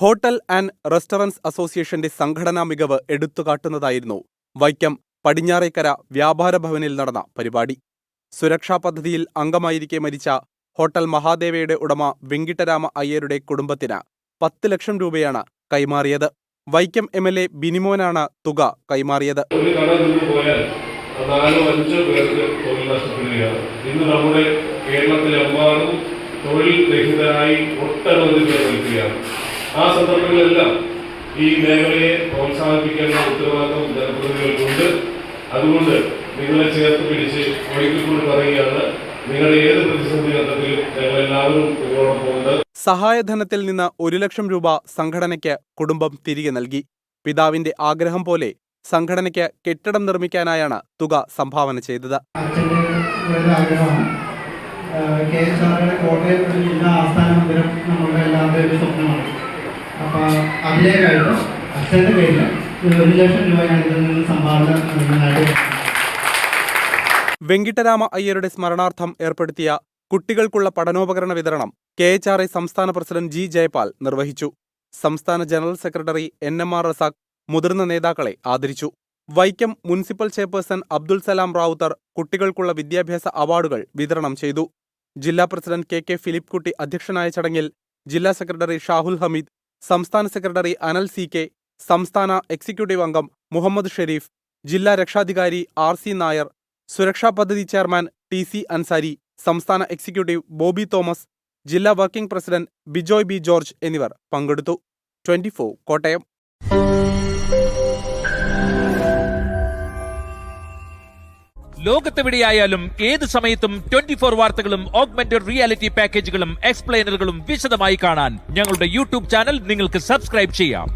Hotel and restaurants അസോസിയേഷന്റെ സംഘടനാ മികവ് എടുത്തുകാട്ടുന്നതായിരുന്നു വൈക്കം പടിഞ്ഞാറേക്കര വ്യാപാര ഭവനിൽ നടന്ന പരിപാടി. സുരക്ഷാ പദ്ധതിയിൽ അംഗമായിരിക്കെ മരിച്ച ഹോട്ടൽ മഹാദേവയുടെ ഉടമ വെങ്കിട്ടരാമ അയ്യരുടെ കുടുംബത്തിന് 10 ലക്ഷം രൂപയാണ് കൈമാറിയത്. വൈക്കം MLA ബിനിമോനാണ് തുക കൈമാറിയത്. ഒരു കട നിന്ന് പോയാൽ 4-5 പേർക്ക് തൊഴിൽ നഷ്ടപ്പെടുകയാണ്. ഇന്ന് നമ്മുടെ കേരളത്തിലെമ്പാടും തൊഴിൽ രഹിതരായി ഒട്ടനവധി പേർ നിൽക്കുകയാണ്. ആ സന്ദർഭങ്ങളിലെല്ലാം ഈ മേഖലയെ പ്രോത്സാഹിപ്പിക്കേണ്ട ഉത്തരവാദിത്വം ജനപ്രതിനിധികൾക്കുണ്ട്. അതുകൊണ്ട് നിങ്ങളെ ചേർത്ത് പിടിച്ച് ഒഴുക്കിക്കൊണ്ട് പറയുകയാണ്, നിങ്ങളുടെ ഏത് പ്രതിസന്ധി ഘട്ടത്തിലും ഞങ്ങളെല്ലാവരും നിങ്ങളോടൊപ്പമുണ്ട്. സഹായധനത്തിൽ നിന്ന് 1 ലക്ഷം രൂപ സംഘടനയ്ക്ക് കുടുംബം തിരികെ നൽകി. പിതാവിന്റെ ആഗ്രഹം പോലെ സംഘടനയ്ക്ക് കെട്ടിടം നിർമ്മിക്കാനായാണ് തുക സംഭാവന ചെയ്തത്. കോട്ടയം ജില്ലാ ആസ്ഥാന മന്ദിരം നമ്മളുടെ എല്ലാവരുടെയും ഒരു സ്വപ്നമാണ്. അപ്പോൾ അതിലേക്കായിട്ട് അച്ഛൻ്റെ പേരിൽ 1 ലക്ഷം രൂപയാണ് ഇതിൽ നിന്ന് സംഭാവന നൽകുന്നതായിട്ട്. വെങ്കിട്ടരാമ അയ്യരുടെ സ്മരണാർത്ഥം ഏർപ്പെടുത്തിയ കുട്ടികൾക്കുള്ള പഠനോപകരണ വിതരണം KHRA സംസ്ഥാന പ്രസിഡന്റ് G. ജയപാൽ നിർവഹിച്ചു. സംസ്ഥാന ജനറൽ സെക്രട്ടറി NMR റസാഖ് മുതിർന്ന നേതാക്കളെ ആദരിച്ചു. വൈക്കം മുനിസിപ്പൽ ചെയർപേഴ്സൺ അബ്ദുൽ സലാം റാവുത്തർ കുട്ടികൾക്കുള്ള വിദ്യാഭ്യാസ അവാർഡുകൾ വിതരണം ചെയ്തു. ജില്ലാ പ്രസിഡന്റ് KK ഫിലിപ്പ് കുട്ടി അധ്യക്ഷനായ ചടങ്ങിൽ ജില്ലാ സെക്രട്ടറി ഷാഹുൽ ഹമീദ്, സംസ്ഥാന സെക്രട്ടറി അനൽ CK, സംസ്ഥാന എക്സിക്യൂട്ടീവ് അംഗം മുഹമ്മദ് ഷെരീഫ്, ജില്ലാ രക്ഷാധികാരി RC നായർ, സുരക്ഷാ പദ്ധതി ചെയർമാൻ TC അൻസാരി, സംസ്ഥാന എക്സിക്യൂട്ടീവ് ബോബി തോമസ്, ജില്ലാ working president Bijoy B. George എന്നിവർ പങ്കെടുത്തു. 24 കോട്ടയം. ലോകത്തെവിടെയായാലും ഏത് സമയത്തും 24 വാർത്തകളും ഓഗ്മെന്റഡ് റിയാലിറ്റി പാക്കേജുകളും എക്സ്പ്ലെയിനറുകളും വിശദമായി കാണാൻ ഞങ്ങളുടെ YouTube ചാനൽ നിങ്ങൾക്ക് സബ്സ്ക്രൈബ് ചെയ്യാം.